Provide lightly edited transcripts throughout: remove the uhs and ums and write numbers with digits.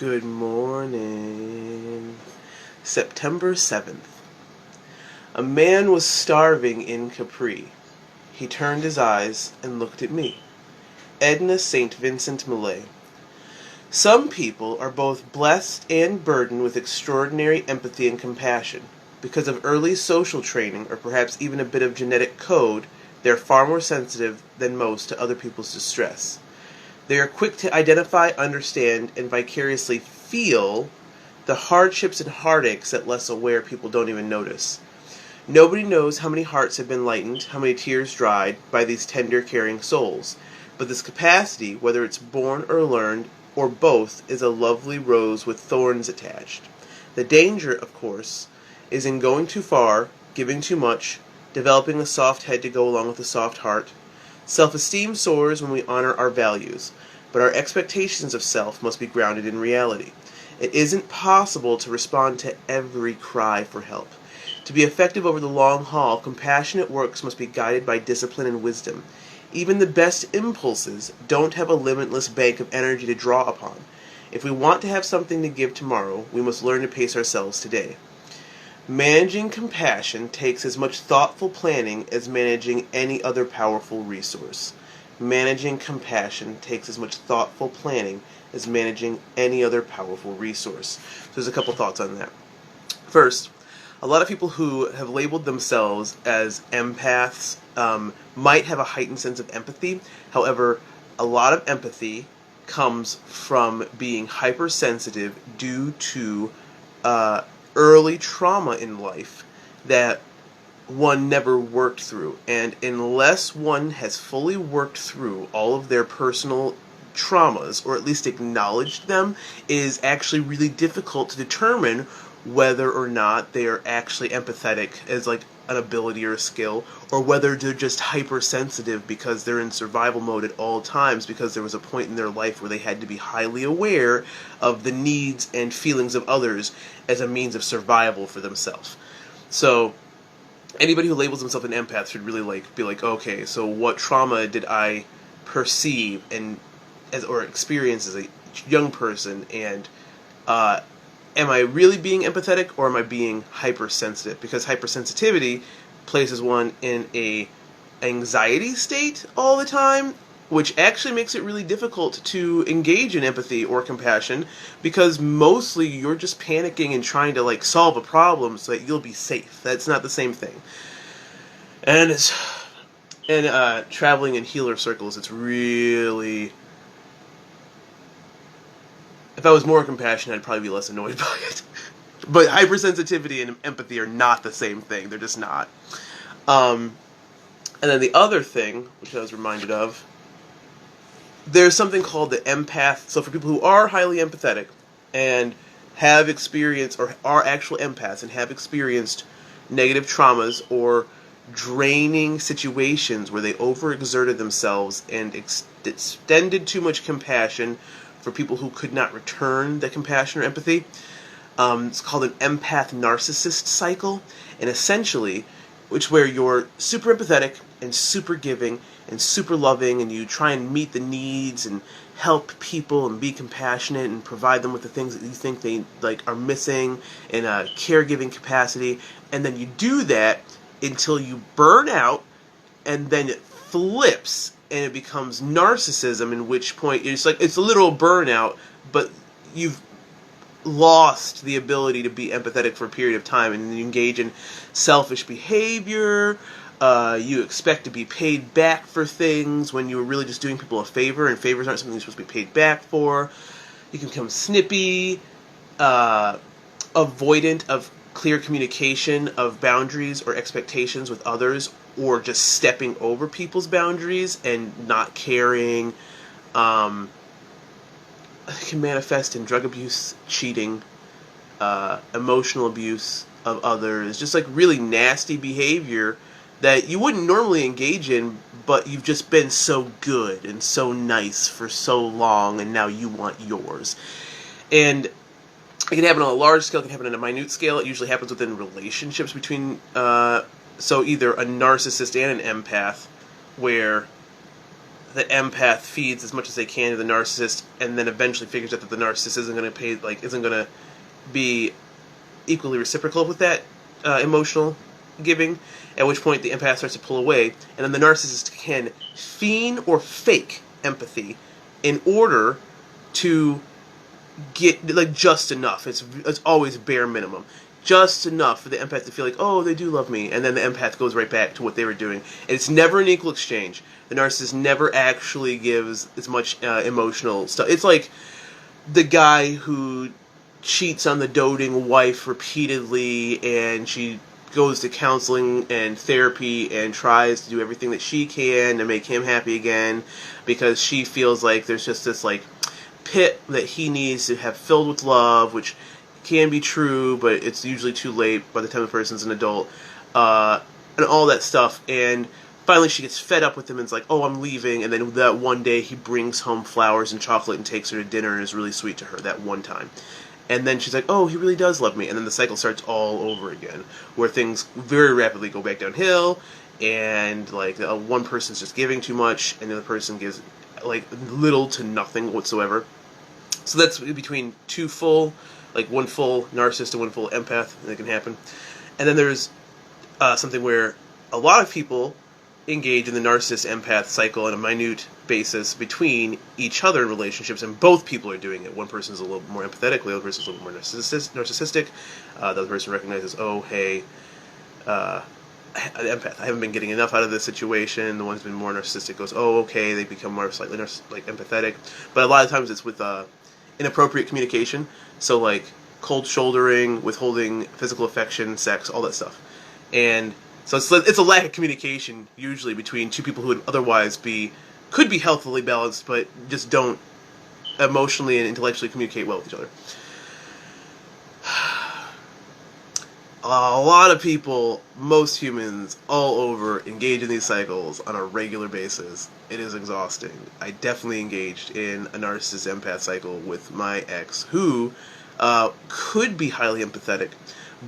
Good morning. September 7th. A man was starving in Capri. He turned his eyes and looked at me. Edna St. Vincent Millay. Some people are both blessed and burdened with extraordinary empathy and compassion. Because of early social training, or perhaps even a bit of genetic code, they are far more sensitive than most to other people's distress. They are quick to identify, understand, and vicariously feel the hardships and heartaches that less aware people don't even notice. Nobody knows how many hearts have been lightened, how many tears dried by these tender, caring souls. But this capacity, whether it's born or learned, or both, is a lovely rose with thorns attached. The danger, of course, is in going too far, giving too much, developing a soft head to go along with a soft heart. Self-esteem soars when we honor our values, but our expectations of self must be grounded in reality. It isn't possible to respond to every cry for help. To be effective over the long haul, compassionate works must be guided by discipline and wisdom. Even the best impulses don't have a limitless bank of energy to draw upon. If we want to have something to give tomorrow, we must learn to pace ourselves today. Managing compassion takes as much thoughtful planning as managing any other powerful resource. Managing compassion takes as much thoughtful planning as managing any other powerful resource. So there's a couple thoughts on that. First, a lot of people who have labeled themselves as empaths might have a heightened sense of empathy. However, a lot of empathy comes from being hypersensitive due to early trauma in life that one never worked through. And unless one has fully worked through all of their personal traumas, or at least acknowledged them, it is actually really difficult to determine whether or not they are actually empathetic as like an ability or a skill, or whether they're just hypersensitive because they're in survival mode at all times because there was a point in their life where they had to be highly aware of the needs and feelings of others as a means of survival for themselves. So anybody who labels themselves an empath should really be like, okay, so what trauma did I perceive or experience as a young person, and am I really being empathetic, or am I being hypersensitive? Because hypersensitivity places one in a anxiety state all the time, which actually makes it really difficult to engage in empathy or compassion, because mostly you're just panicking and trying to solve a problem so that you'll be safe. That's not the same thing. And traveling in healer circles, it's really... If I was more compassionate, I'd probably be less annoyed by it. But hypersensitivity and empathy are not the same thing. They're just not. And then the other thing, which I was reminded of, there's something called the empath. So for people who are highly empathetic and have experienced, or are actual empaths and have experienced negative traumas or draining situations where they overexerted themselves and extended too much compassion for people who could not return the compassion or empathy. It's called an empath narcissist cycle, and essentially, where you're super empathetic and super giving and super loving, and you try and meet the needs and help people and be compassionate and provide them with the things that you think they are missing in a caregiving capacity, and then you do that until you burn out, and then it flips and it becomes narcissism, in which point it's a literal burnout, but you've lost the ability to be empathetic for a period of time, and you engage in selfish behavior. You expect to be paid back for things when you were really just doing people a favor, and favors aren't something you're supposed to be paid back for. You can become snippy, avoidant of clear communication of boundaries or expectations with others, or just stepping over people's boundaries and not caring. It can manifest in drug abuse, cheating, emotional abuse of others, just really nasty behavior that you wouldn't normally engage in, but you've just been so good and so nice for so long, and now you want yours. And it can happen on a large scale, it can happen on a minute scale. It usually happens within relationships between so either a narcissist and an empath, where the empath feeds as much as they can to the narcissist, and then eventually figures out that the narcissist isn't going to be equally reciprocal with that emotional giving, at which point the empath starts to pull away, and then the narcissist can feign or fake empathy in order to get just enough. It's always bare minimum. Just enough for the empath to feel like, oh, they do love me, and then the empath goes right back to what they were doing. And it's never an equal exchange. The narcissist never actually gives as much emotional stuff. It's like the guy who cheats on the doting wife repeatedly, and she goes to counseling and therapy and tries to do everything that she can to make him happy again, because she feels like there's just this pit that he needs to have filled with love, which can be true, but it's usually too late by the time the person's an adult, and all that stuff. And finally she gets fed up with him and is like, oh, I'm leaving, and then that one day he brings home flowers and chocolate and takes her to dinner and is really sweet to her that one time. And then she's like, oh, he really does love me. And then the cycle starts all over again, where things very rapidly go back downhill, and one person's just giving too much, and the other person gives little to nothing whatsoever. So that's between one full narcissist and one full empath that can happen. And then there's something where a lot of people engage in the narcissist-empath cycle on a minute basis between each other in relationships, and both people are doing it. One person's a little more empathetic, the other person's a little more narcissistic. The other person recognizes, oh, hey, the empath, I haven't been getting enough out of this situation. The one who's been more narcissistic goes, oh, okay, they become more slightly empathetic. But a lot of times it's with inappropriate communication, so cold shouldering, withholding physical affection, sex, all that stuff. And so it's a lack of communication usually between two people who would otherwise could be healthily balanced, but just don't emotionally and intellectually communicate well with each other. A lot of people, most humans all over, engage in these cycles on a regular basis. It is exhausting. I definitely engaged in a narcissist empath cycle with my ex, who could be highly empathetic,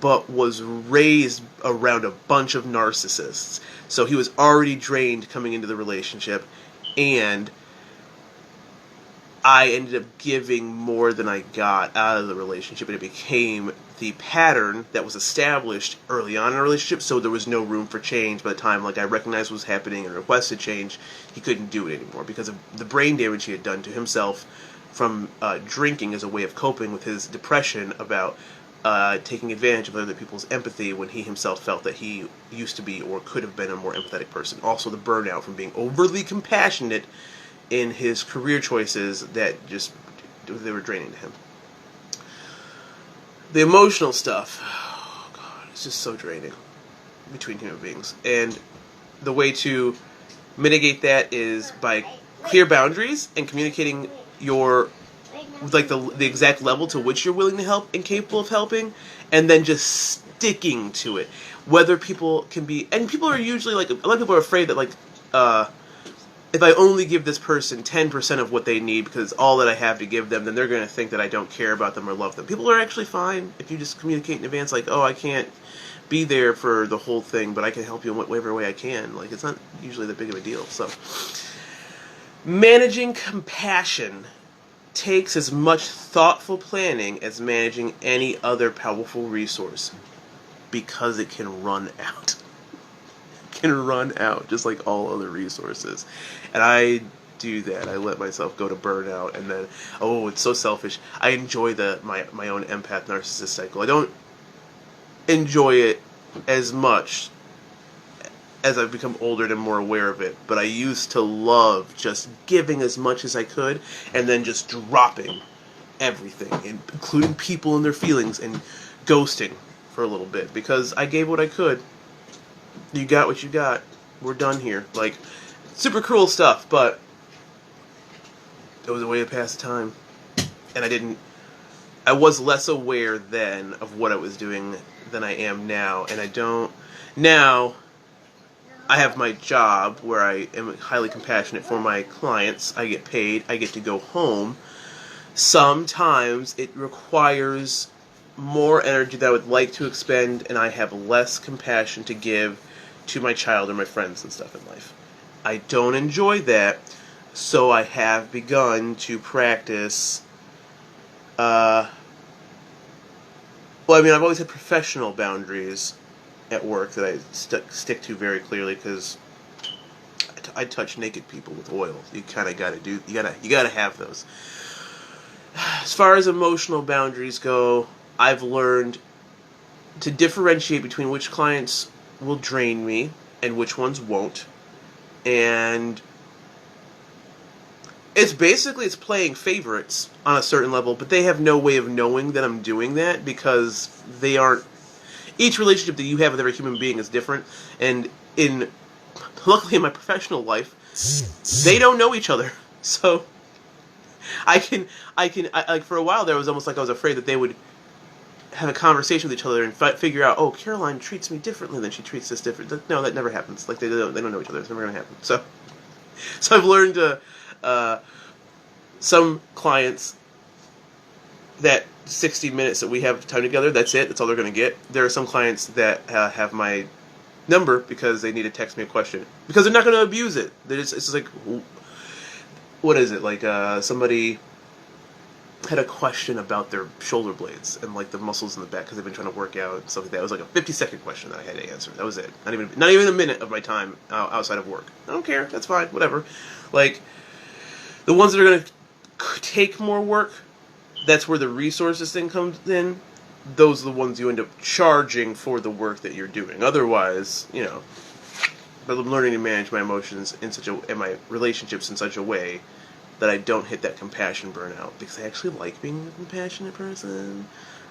but was raised around a bunch of narcissists. So he was already drained coming into the relationship, and I ended up giving more than I got out of the relationship, and it became the pattern that was established early on in a relationship, so there was no room for change. By the time I recognized what was happening and requested change, he couldn't do it anymore because of the brain damage he had done to himself from drinking as a way of coping with his depression about taking advantage of other people's empathy when he himself felt that he used to be or could have been a more empathetic person. Also the burnout from being overly compassionate in his career choices that they were draining to him. The emotional stuff, oh God, it's just so draining between human beings. And the way to mitigate that is by clear boundaries and communicating the exact level to which you're willing to help and capable of helping, and then just sticking to it. Whether people can be, and people are usually a lot of people are afraid that if I only give this person 10% of what they need because it's all that I have to give them, then they're going to think that I don't care about them or love them. People are actually fine if you just communicate in advance, oh, I can't be there for the whole thing, but I can help you in whatever way I can. It's not usually that big of a deal. So, managing compassion takes as much thoughtful planning as managing any other powerful resource, because it can run out. Can run out just like all other resources. And I do that. I let myself go to burnout, and then, oh, it's so selfish. I enjoy my own empath narcissist cycle. I don't enjoy it as much as I've become older and more aware of it, but I used to love just giving as much as I could and then just dropping everything, including people and their feelings, and ghosting for a little bit because I gave what I could. You got what you got. We're done here. Super cruel stuff, but it was a way to pass the time. And I was less aware then of what I was doing than I am now. And now I have my job where I am highly compassionate for my clients. I get paid. I get to go home. Sometimes it requires more energy that I would like to expend, and I have less compassion to give to my child or my friends and stuff in life. I don't enjoy that, So I have begun to practice, well, I mean, I've always had professional boundaries at work that I stick to very clearly, because I touch naked people with oil. You kind of you gotta have those. As far as emotional boundaries go, I've learned to differentiate between which clients will drain me and which ones won't. And it's playing favorites on a certain level, but they have no way of knowing that I'm doing that, because they aren't. Each relationship that you have with every human being is different, and luckily in my professional life, they don't know each other. So I like, for a while there, it was almost like I was afraid that they would have a conversation with each other and figure out, oh, Caroline treats me differently than she treats this different. No, that never happens. Like, they don't know each other. It's never going to happen. So I've learned to, some clients, that 60 minutes that we have time together, that's it. That's all they're going to get. There are some clients that have my number because they need to text me a question, because they're not going to abuse it. It's just like, what is it? Like, somebody had a question about their shoulder blades and like the muscles in the back because they've been trying to work out and stuff like that. It was like a 50-second question that I had to answer. That was it. Not even a minute of my time outside of work. I don't care. That's fine. Whatever. Like, the ones that are going to take more work, that's where the resources thing comes in. Those are the ones you end up charging for the work that you're doing. Otherwise, but I'm learning to manage my emotions and my relationships in such a way that I don't hit that compassion burnout, because I actually like being a compassionate person.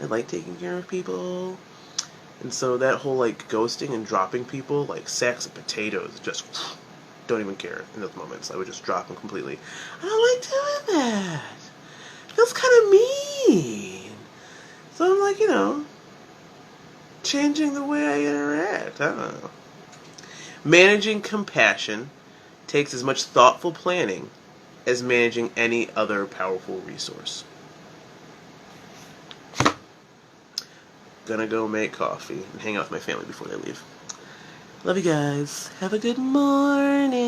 I like taking care of people. And so that whole, like, ghosting and dropping people like sacks of potatoes, just don't even care in those moments. I would just drop them completely. I don't like doing that. It feels kind of mean. So I'm like, changing the way I interact. I don't know. Managing compassion takes as much thoughtful planning as managing any other powerful resource. Gonna go make coffee and hang out with my family before they leave. Love you guys. Have a good morning.